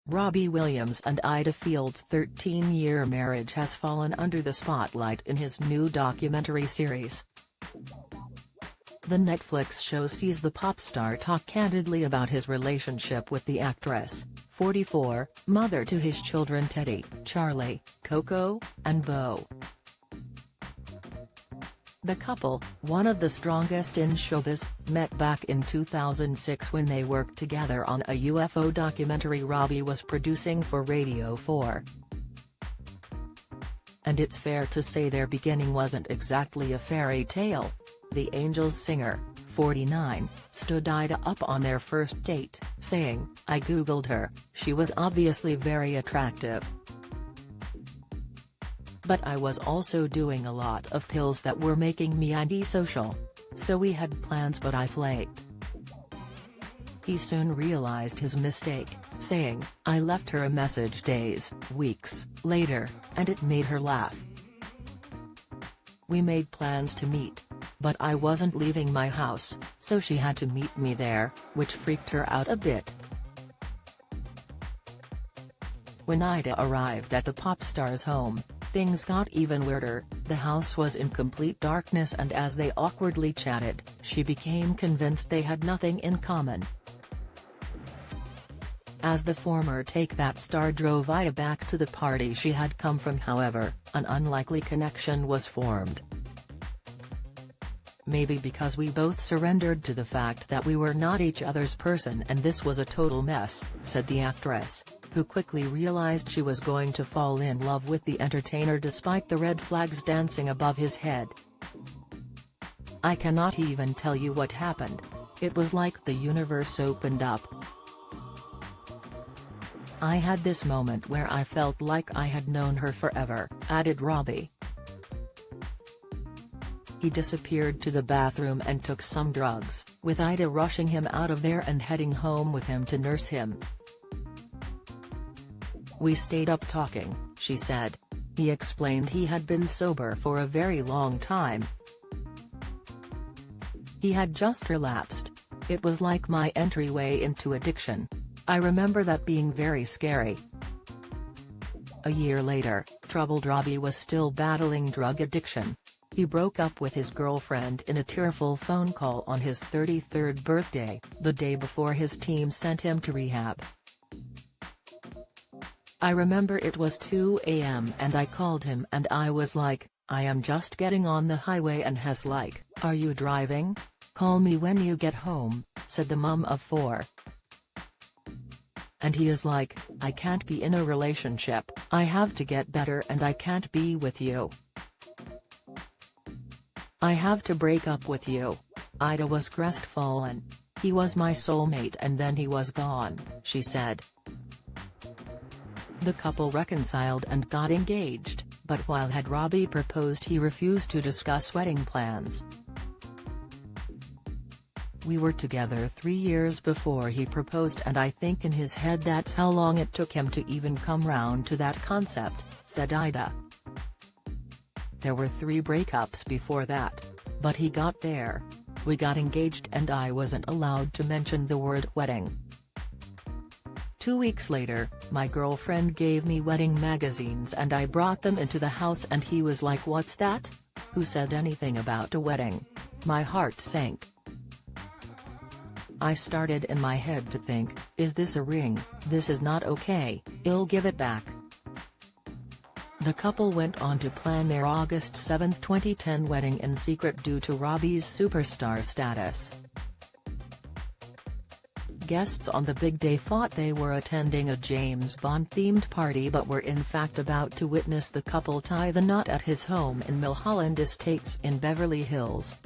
Robbie Williams and Ayda Field's 13-year marriage has fallen under the spotlight in his new documentary series. The Netflix show sees the pop star talk candidly about his relationship with the actress, 44, mother to his children Teddy, Charlie, Coco, and Beau. The couple, one of the strongest in showbiz, met back in 2006 when they worked together on a UFO documentary Robbie was producing for Radio 4. And it's fair to say their beginning wasn't exactly a fairy tale. The Angels singer, 49, stood Ayda up on their first date, saying, "I googled her, she was obviously very attractive. But I was also doing a lot of pills that were making me antisocial. So we had plans but I flaked." He soon realized his mistake, saying, "I left her a message days, weeks, later, and it made her laugh. We made plans to meet. But I wasn't leaving my house, so she had to meet me there, which freaked her out a bit." When Ayda arrived at the pop star's home, things got even weirder. The house was in complete darkness, and as they awkwardly chatted, she became convinced they had nothing in common. As the former Take That star drove Ayda back to the party she had come from, however, an unlikely connection was formed. "Maybe because we both surrendered to the fact that we were not each other's person and this was a total mess," said the actress, who quickly realized she was going to fall in love with the entertainer despite the red flags dancing above his head. "I cannot even tell you what happened. It was like the universe opened up. I had this moment where I felt like I had known her forever," added Robbie. He disappeared to the bathroom and took some drugs, with Ayda rushing him out of there and heading home with him to nurse him. "We stayed up talking," she said. He explained he had been sober for a very long time. "He had just relapsed. It was like my entryway into addiction. I remember that being very scary." A year later, troubled Robbie was still battling drug addiction. He broke up with his girlfriend in a tearful phone call on his 33rd birthday, the day before his team sent him to rehab. "I remember it was 2 a.m. and I called him and I was like, I am just getting on the highway, and has like, are you driving? Call me when you get home," said the mum of 4. "And he is like, I can't be in a relationship, I have to get better and I can't be with you. I have to break up with you." Ayda was crestfallen. "He was my soulmate and then he was gone," she said. The couple reconciled and got engaged, but while had Robbie proposed, he refused to discuss wedding plans. "We were together 3 years before he proposed, and I think in his head that's how long it took him to even come round to that concept," said Ayda. "There were 3 breakups before that. But he got there. We got engaged and I wasn't allowed to mention the word wedding. 2 weeks later, my girlfriend gave me wedding magazines and I brought them into the house and he was like, 'What's that? Who said anything about a wedding?' My heart sank. I started in my head to think, is this a ring? This is not okay, I'll give it back." The couple went on to plan their August 7, 2010 wedding in secret due to Robbie's superstar status. Guests on the big day thought they were attending a James Bond-themed party but were in fact about to witness the couple tie the knot at his home in Milholland Estates in Beverly Hills.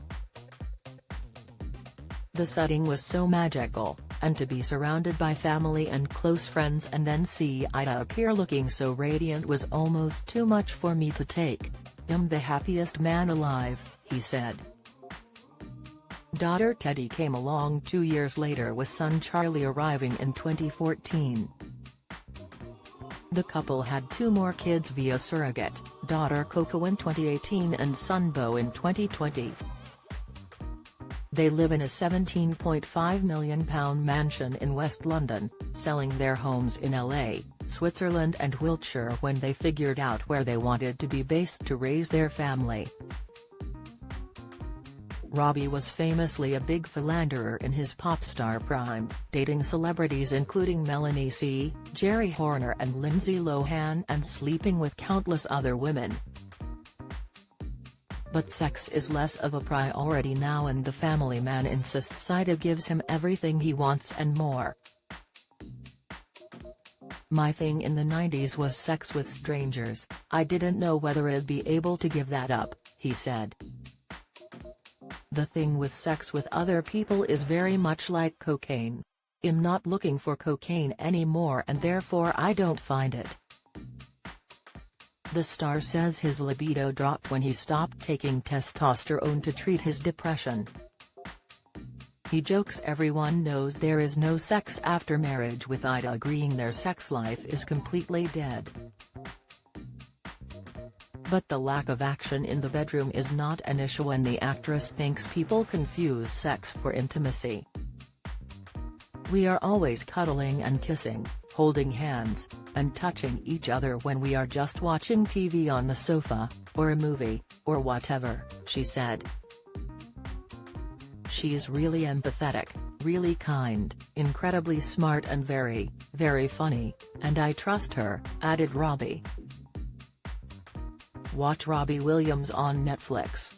The setting was so magical, and to be surrounded by family and close friends and then see Ayda appear looking so radiant was almost too much for me to take. "I'm the happiest man alive," he said. Daughter Teddy came along 2 years later, with son Charlie arriving in 2014. The couple had 2 more kids via surrogate, daughter Coco in 2018 and son Beau in 2020. They live in a £17.5 million mansion in West London, selling their homes in LA, Switzerland and Wiltshire when they figured out where they wanted to be based to raise their family. Robbie was famously a big philanderer in his pop star prime, dating celebrities including Melanie C., Jerry Horner and Lindsay Lohan and sleeping with countless other women. But sex is less of a priority now, and the family man insists Ayda gives him everything he wants and more. "My thing in the 90s was sex with strangers. I didn't know whether I'd be able to give that up," he said. "The thing with sex with other people is very much like cocaine. I'm not looking for cocaine anymore and therefore I don't find it." The star says his libido dropped when he stopped taking testosterone to treat his depression. He jokes everyone knows there is no sex after marriage, with Ayda agreeing their sex life is completely dead. But the lack of action in the bedroom is not an issue, and the actress thinks people confuse sex for intimacy. "We are always cuddling and kissing, holding hands, and touching each other when we are just watching TV on the sofa, or a movie, or whatever," she said. "She's really empathetic, really kind, incredibly smart and very, very funny, and I trust her," added Robbie. Watch Robbie Williams on Netflix.